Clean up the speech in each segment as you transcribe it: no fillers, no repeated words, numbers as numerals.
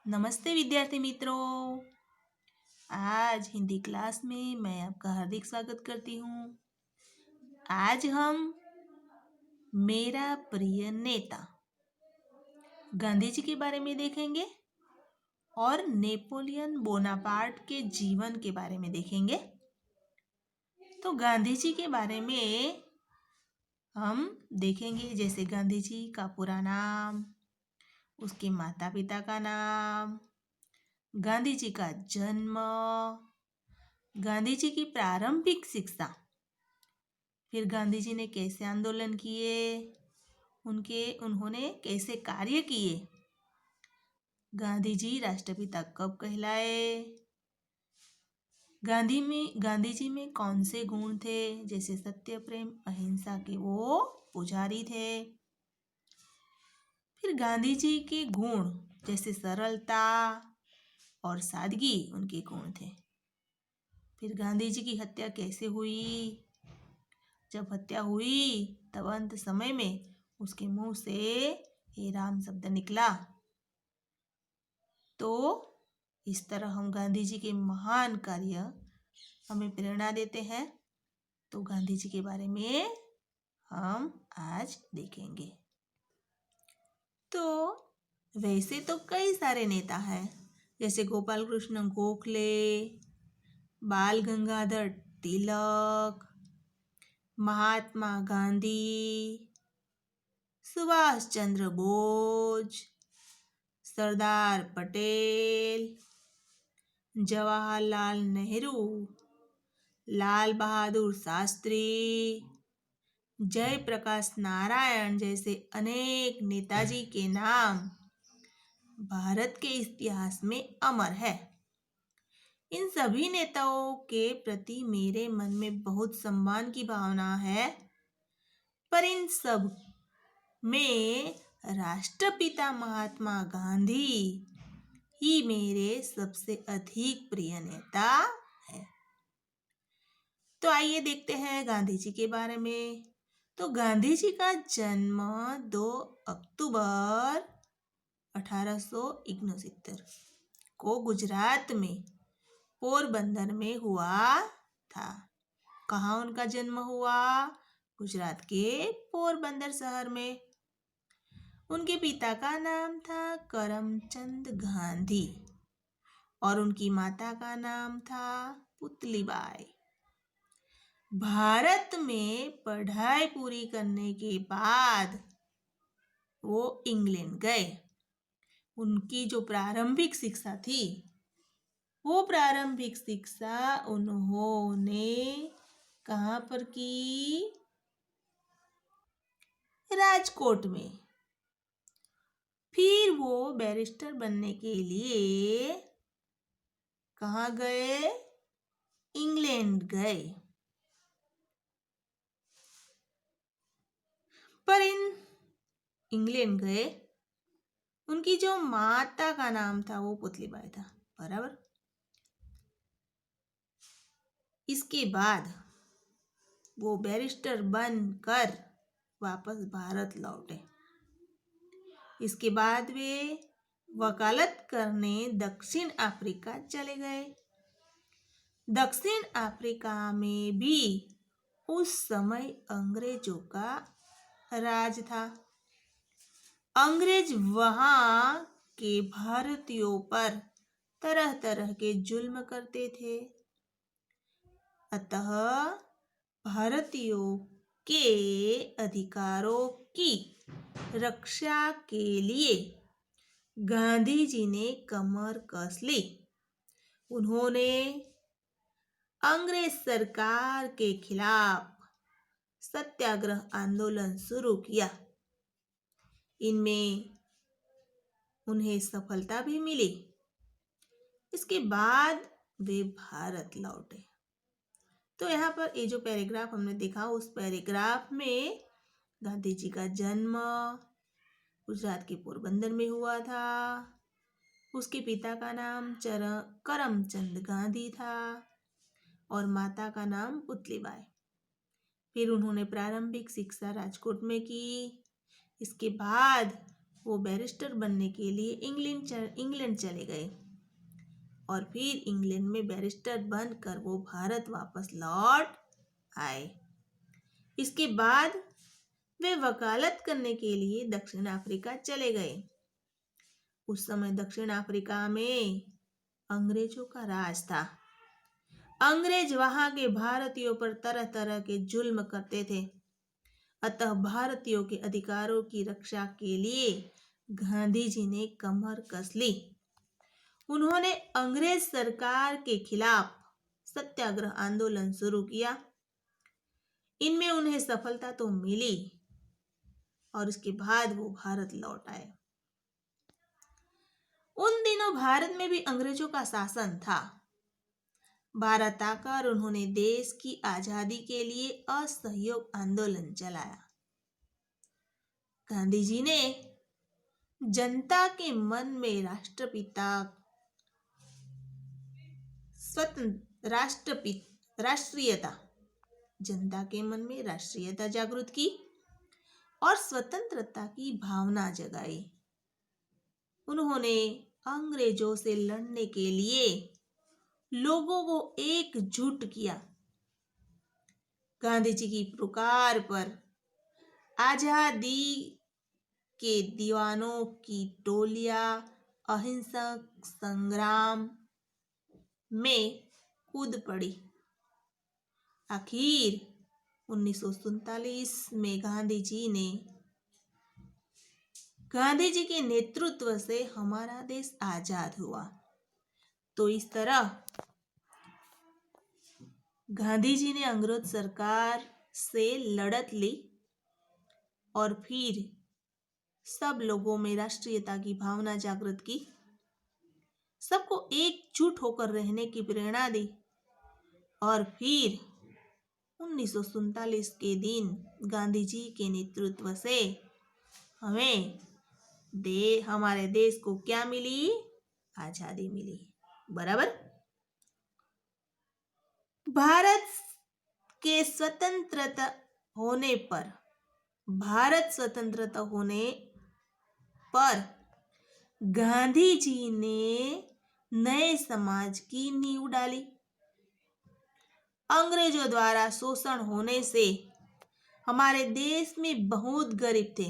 नमस्ते विद्यार्थी मित्रों। आज हिंदी क्लास में मैं आपका हार्दिक स्वागत करती हूँ। आज हम मेरा प्रिय नेता गांधी जी के बारे में देखेंगे और नेपोलियन बोनापार्ट के जीवन के बारे में देखेंगे। तो गांधी जी के बारे में हम देखेंगे, जैसे गांधी जी का पूरा नाम, उसके माता पिता का नाम, गांधी जी का जन्म, गांधी जी की प्रारंभिक शिक्षा, फिर गांधी जी ने कैसे आंदोलन किए, उन्होंने कैसे कार्य किए, गांधी जी राष्ट्रपिता कब कहलाए, गांधी जी में कौन से गुण थे, जैसे सत्य, प्रेम, अहिंसा के वो पुजारी थे। फिर गांधी जी के गुण जैसे सरलता और सादगी उनके गुण थे। फिर गांधी जी की हत्या कैसे हुई, जब हत्या हुई तब अंत समय में उसके मुंह से हे राम शब्द निकला। तो इस तरह हम गांधी जी के महान कार्य हमें प्रेरणा देते हैं। तो गांधी जी के बारे में हम आज देखेंगे। तो वैसे तो कई सारे नेता हैं, जैसे गोपाल कृष्ण गोखले, बाल गंगाधर तिलक, महात्मा गांधी, सुभाष चंद्र बोस, सरदार पटेल, जवाहरलाल नेहरू, लाल बहादुर शास्त्री, जयप्रकाश नारायण जैसे अनेक नेताजी के नाम भारत के इतिहास में अमर है। इन सभी नेताओं के प्रति मेरे मन में बहुत सम्मान की भावना है, पर इन सब में राष्ट्रपिता महात्मा गांधी ही मेरे सबसे अधिक प्रिय नेता है। तो आइए देखते हैं गांधी जी के बारे में। तो गांधी जी का जन्म 2 अक्टूबर 1869 को गुजरात में पोरबंदर में हुआ था। कहाँ उनका जन्म हुआ? गुजरात के पोरबंदर शहर में। उनके पिता का नाम था करमचंद गांधी और उनकी माता का नाम था पुतलीबाई। भारत में पढ़ाई पूरी करने के बाद वो इंग्लैंड गए। उनकी जो प्रारंभिक शिक्षा थी, वो प्रारंभिक शिक्षा उन्होंने कहाँ पर की? राजकोट में। फिर वो बैरिस्टर बनने के लिए कहाँ गए? इंग्लैंड गए। पर इंग्लैंड गए, उनकी जो माता का नाम था वो पुतलीबाई था, बराबर। इसके बाद वो बैरिस्टर बनकर वापस भारत लौटे। इसके बाद वे वकालत करने दक्षिण अफ्रीका चले गए। दक्षिण अफ्रीका में भी उस समय अंग्रेजों का राज था। अंग्रेज वहां के भारतीयों पर तरह तरह के जुल्म करते थे। अतः भारतीयों के अधिकारों की रक्षा के लिए गांधी जी ने कमर कस ली। उन्होंने अंग्रेज सरकार के खिलाफ सत्याग्रह आंदोलन शुरू किया। इनमें उन्हें सफलता भी मिली। इसके बाद वे भारत लौटे। तो यहाँ पर ये जो पैराग्राफ हमने देखा, उस पैराग्राफ में गांधी जी का जन्म गुजरात के पोरबंदर में हुआ था। उसके पिता का नाम करमचंद गांधी था और माता का नाम पुतलीबाई। फिर उन्होंने प्रारंभिक शिक्षा राजकोट में की। इसके बाद वो बैरिस्टर बनने के लिए इंग्लैंड चले गए और फिर इंग्लैंड में बैरिस्टर बनकर वो भारत वापस लौट आए। इसके बाद वे वकालत करने के लिए दक्षिण अफ्रीका चले गए। उस समय दक्षिण अफ्रीका में अंग्रेजों का राज था। अंग्रेज वहां के भारतीयों पर तरह तरह के जुल्म करते थे। अतः भारतीयों के अधिकारों की रक्षा के लिए गांधी जी ने कमर कस ली। उन्होंने अंग्रेज सरकार के खिलाफ सत्याग्रह आंदोलन शुरू किया। इनमें उन्हें सफलता तो मिली और उसके बाद वो भारत लौट आए। उन दिनों भारत में भी अंग्रेजों का शासन था। भारत आकर उन्होंने देश की आजादी के लिए असहयोग आंदोलन चलाया। गांधी जी ने जनता के मन में राष्ट्रीयता जागृत की और स्वतंत्रता की भावना जगाई। उन्होंने अंग्रेजों से लड़ने के लिए लोगों को एकजुट किया। गांधी जी की पुकार पर आजादी के दीवानों की टोलियां अहिंसक संग्राम में कूद पड़ी। आखिर 1947 में गांधी जी के नेतृत्व से हमारा देश आजाद हुआ। तो इस तरह गांधी जी ने अंग्रेज सरकार से लड़त ली और फिर सब लोगों में राष्ट्रीयता की भावना जागृत की, सबको एकजुट होकर रहने की प्रेरणा दी और फिर 1947 के दिन गांधी जी के नेतृत्व से हमारे देश को क्या मिली? आजादी मिली। बराबर। भारत स्वतंत्रता होने पर गांधी जी ने नए समाज की नींव डाली। अंग्रेजों द्वारा शोषण होने से हमारे देश में बहुत गरीब थे।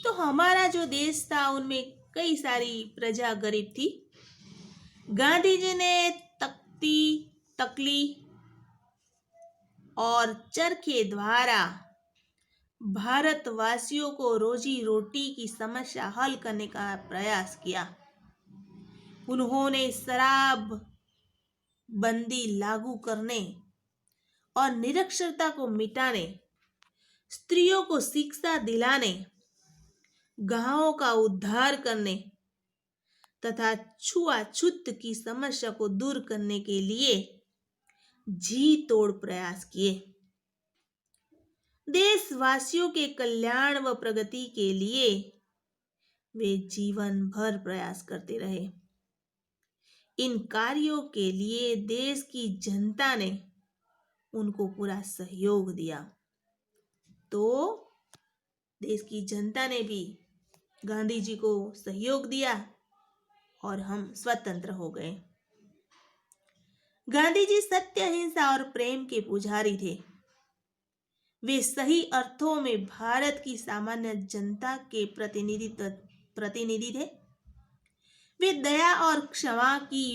तो हमारा जो देश था उनमें कई सारी प्रजा गरीब थी। गांधी जी ने तकली और चरखे द्वारा भारतवासियों को रोजी रोटी की समस्या हल करने का प्रयास किया। उन्होंने शराब बंदी लागू करने और निरक्षरता को मिटाने, स्त्रियों को शिक्षा दिलाने, गांवों का उद्धार करने तथा छुआछूत की समस्या को दूर करने के लिए जी तोड़ प्रयास किए। देशवासियों के कल्याण व प्रगति के लिए वे जीवन भर प्रयास करते रहे। इन कार्यों के लिए देश की जनता ने उनको पूरा सहयोग दिया। तो देश की जनता ने भी गांधी जी को सहयोग दिया और हम स्वतंत्र हो गए। गांधी जी सत्य, अहिंसा और प्रेम के पुजारी थे। वे सही अर्थों में भारत की सामान्य जनता के प्रतिनिधि थे। वे दया और क्षमा की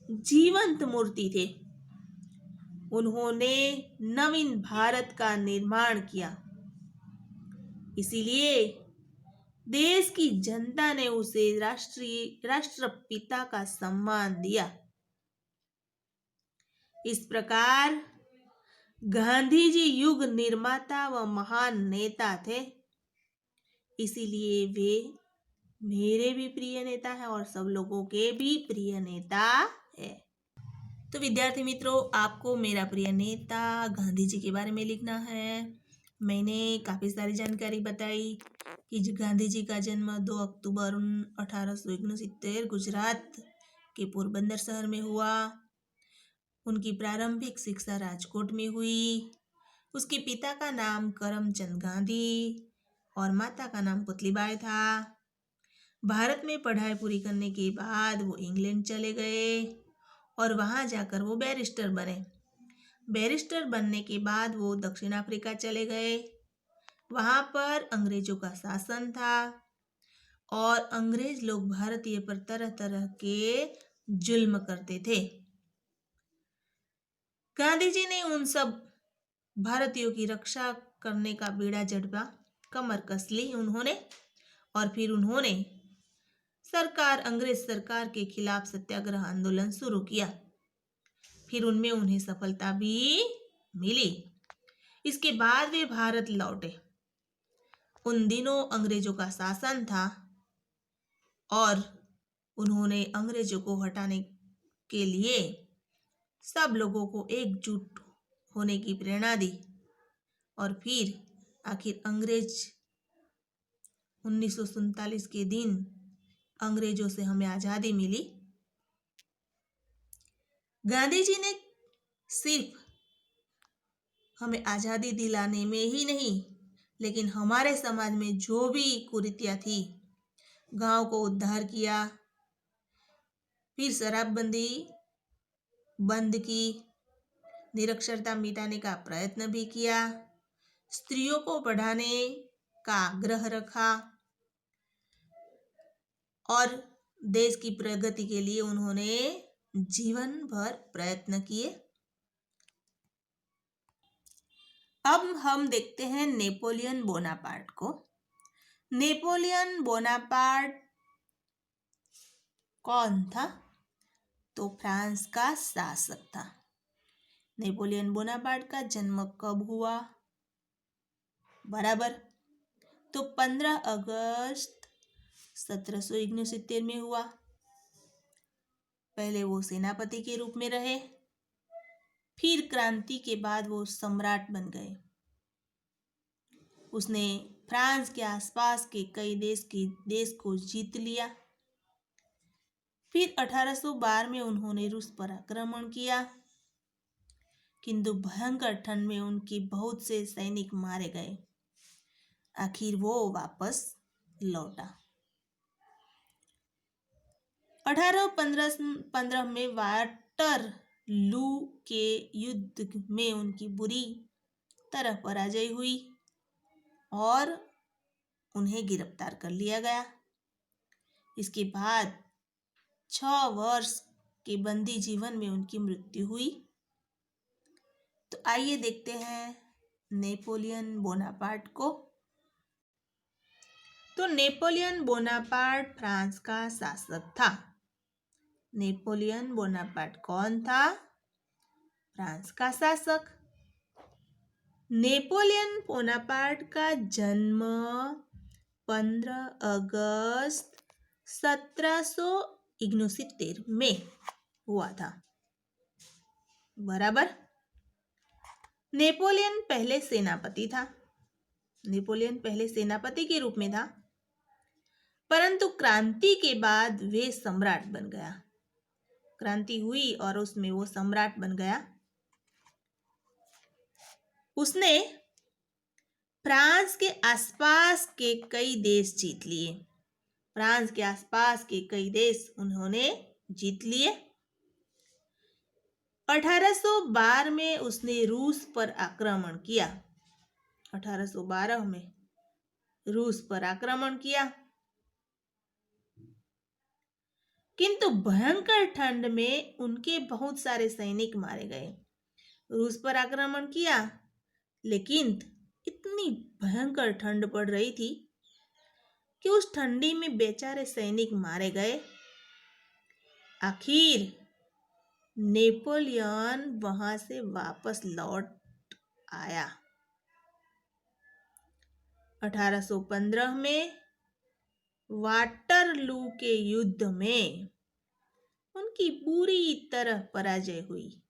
जीवंत मूर्ति थे। उन्होंने नवीन भारत का निर्माण किया। इसीलिए देश की जनता ने उसे राष्ट्रपिता का सम्मान दिया। इस प्रकार गांधी जी युग निर्माता व महान नेता थे। इसीलिए वे मेरे भी प्रिय नेता है और सब लोगों के भी प्रिय नेता है। तो विद्यार्थी मित्रों, आपको मेरा प्रिय नेता गांधी जी के बारे में लिखना है। मैंने काफ़ी सारी जानकारी बताई कि गांधी जी का जन्म 2 अक्टूबर 1869 गुजरात के पोरबंदर शहर में हुआ। उनकी प्रारंभिक शिक्षा राजकोट में हुई। उसके पिता का नाम करमचंद गांधी और माता का नाम पुतलीबाई था। भारत में पढ़ाई पूरी करने के बाद वो इंग्लैंड चले गए और वहाँ जाकर वो बैरिस्टर बने। बैरिस्टर बनने के बाद वो दक्षिण अफ्रीका चले गए। वहाँ पर अंग्रेजों का शासन था और अंग्रेज लोग भारतीय पर तरह तरह के जुल्म करते थे। गांधी जी ने उन सब भारतीयों की रक्षा करने का बीड़ा जड़वा, कमर कस ली उन्होंने, और फिर उन्होंने अंग्रेज सरकार के खिलाफ सत्याग्रह आंदोलन शुरू किया। फिर उनमें उन्हें सफलता भी मिली। इसके बाद वे भारत लौटे। उन दिनों अंग्रेजों का शासन था और उन्होंने अंग्रेजों को हटाने के लिए सब लोगों को एकजुट होने की प्रेरणा दी और फिर आखिर अंग्रेज 1947 के दिन अंग्रेजों से हमें आज़ादी मिली। गांधी जी ने सिर्फ हमें आज़ादी दिलाने में ही नहीं, लेकिन हमारे समाज में जो भी कुरीतियां थी, गांव को उद्धार किया, फिर शराबबंदी बंद की, निरक्षरता मिटाने का प्रयत्न भी किया, स्त्रियों को पढ़ाने का आग्रह रखा और देश की प्रगति के लिए उन्होंने जीवन भर प्रयत्न किए। अब हम देखते हैं नेपोलियन बोनापार्ट को। नेपोलियन बोनापार्ट कौन था? तो फ्रांस का शासक था। नेपोलियन बोनापार्ट का जन्म कब हुआ? बराबर, तो 15 अगस्त 1769 में हुआ। पहले वो सेनापति के रूप में रहे, फिर क्रांति के बाद वो सम्राट बन गए। उसने फ्रांस के आसपास के कई देश को जीत लिया। फिर 1812 में उन्होंने रूस पर आक्रमण किया, किंतु भयंकर ठंड में उनके बहुत से सैनिक मारे गए। आखिर वो वापस लौटा। 1815 में वाटरलू के युद्ध में उनकी बुरी तरह पराजय हुई और उन्हें गिरफ्तार कर लिया गया। इसके बाद 6 वर्ष के बंदी जीवन में उनकी मृत्यु हुई। तो आइए देखते हैं नेपोलियन बोनापार्ट को। तो नेपोलियन बोनापार्ट फ्रांस का शासक था। नेपोलियन बोनापार्ट कौन था? फ्रांस का शासक। नेपोलियन बोनापार्ट का जन्म 15 अगस्त 1769 में हुआ था। बराबर। नेपोलियन पहले सेनापति था। नेपोलियन पहले सेनापति के रूप में था, परंतु क्रांति के बाद वे सम्राट बन गया। क्रांति हुई और उसमें वो सम्राट बन गया। उसने फ्रांस के आसपास के कई देश जीत लिए। फ्रांस के आसपास के कई देश उन्होंने जीत लिए। 1812 में उसने रूस पर आक्रमण किया। 1812 में रूस पर आक्रमण किया, किंतु भयंकर ठंड में उनके बहुत सारे सैनिक मारे गए। रूस पर आक्रमण किया, लेकिन इतनी भयंकर ठंड पड़ रही थी कि उस ठंडी में बेचारे सैनिक मारे गए। आखिर नेपोलियन वहां से वापस लौट आया। 1815 में वाटरलू के युद्ध में उनकी बुरी तरह पराजय हुई।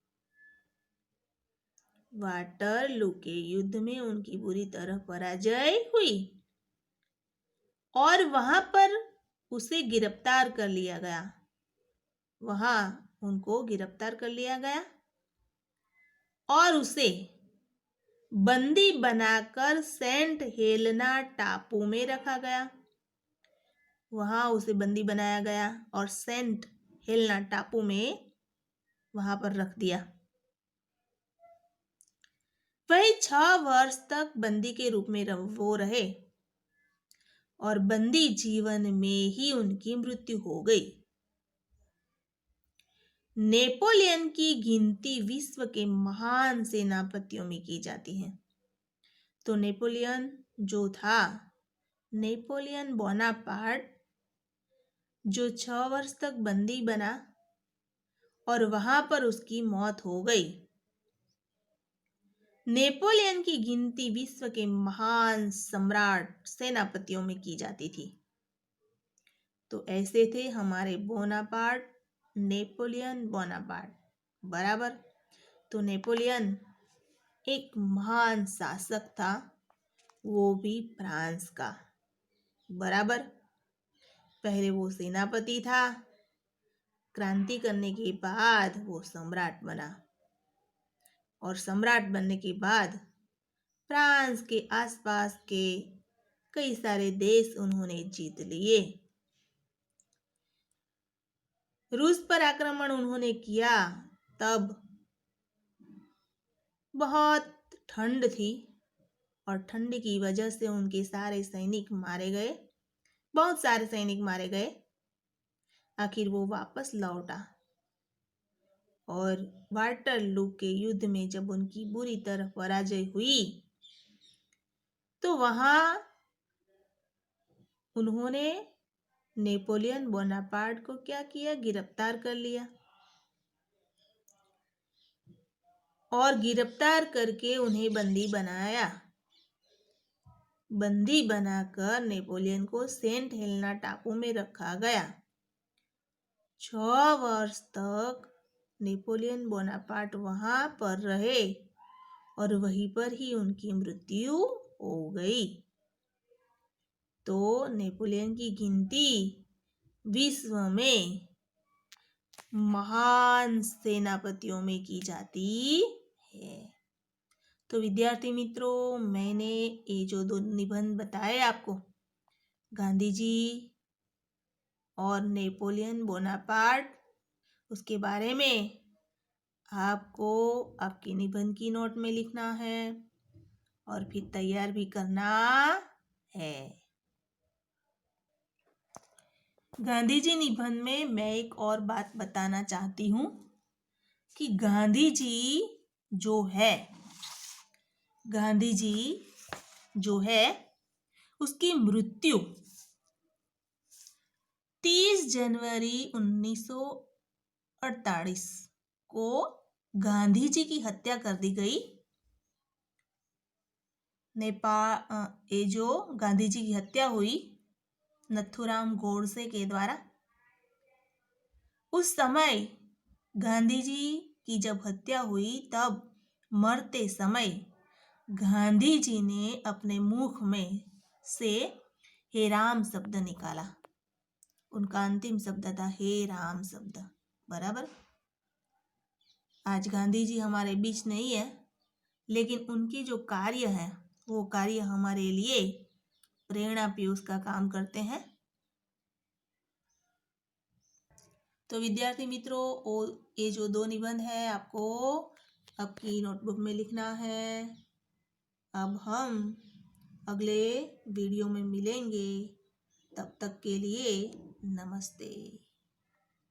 वाटरलू के युद्ध में उनकी बुरी तरह पराजय हुई और वहां पर उसे गिरफ्तार कर लिया गया। वहां उनको गिरफ्तार कर लिया गया और उसे बंदी बनाकर सेंट हेलेना टापू में रखा गया। वहां उसे बंदी बनाया गया और सेंट हेलेना टापू में वहां पर रख दिया। वही 6 वर्ष तक बंदी के रूप में वो रहे और बंदी जीवन में ही उनकी मृत्यु हो गई। नेपोलियन की गिनती विश्व के महान सेनापतियों में की जाती है। तो नेपोलियन जो था, नेपोलियन बोनापार्ट, जो 6 वर्ष तक बंदी बना और वहां पर उसकी मौत हो गई। नेपोलियन की गिनती विश्व के महान सम्राट सेनापतियों में की जाती थी। तो ऐसे थे हमारे बोनापार्ट, नेपोलियन बोनापार्ट, बराबर। तो नेपोलियन एक महान शासक था, वो भी फ्रांस का, बराबर। पहले वो सेनापति था, क्रांति करने के बाद वो सम्राट बना और सम्राट बनने के बाद फ्रांस के आसपास के कई सारे देश उन्होंने जीत लिए। रूस पर आक्रमण उन्होंने किया, तब बहुत ठंड थी और ठंड की वजह से उनके सारे सैनिक मारे गए, बहुत सारे सैनिक मारे गए। आखिर वो वापस लौटा और वाटरलू के युद्ध में जब उनकी बुरी तरह पराजय हुई तो वहां उन्होंने नेपोलियन बोनापार्ट को क्या किया, गिरफ्तार कर लिया और गिरफ्तार करके उन्हें बंदी बनाया। बंदी बनाकर नेपोलियन को सेंट हेलेना टापू में रखा गया। 6 वर्ष तक नेपोलियन बोनापार्ट वहां पर रहे और वहीं पर ही उनकी मृत्यु हो गई। तो नेपोलियन की गिनती विश्व में महान सेनापतियों में की जाती है। तो विद्यार्थी मित्रों, मैंने ये जो 2 निबंध बताए आपको, गांधी जी और नेपोलियन बोनापार्ट, उसके बारे में आपको आपके निबंध की नोट में लिखना है और फिर तैयार भी करना है। गांधी जी निबंध में मैं एक और बात बताना चाहती हूँ कि गांधी जी जो है उसकी मृत्यु 30 जनवरी 1948 को गांधी जी की हत्या कर दी गई। ये जो गांधी जी की हत्या हुई नथुराम गोडसे के द्वारा, उस समय गांधी जी की जब हत्या हुई तब मरते समय गांधी जी ने अपने मुख में से हे राम शब्द निकाला। उनका अंतिम शब्द था हे राम शब्द, बराबर। आज गांधी जी हमारे बीच नहीं है, लेकिन उनकी जो कार्य है वो कार्य हमारे लिए प्रेरणा पीयूष का काम करते हैं। तो विद्यार्थी मित्रों, ये जो 2 निबंध है आपको आपकी नोटबुक में लिखना है। अब हम अगले वीडियो में मिलेंगे, तब तक के लिए नमस्ते।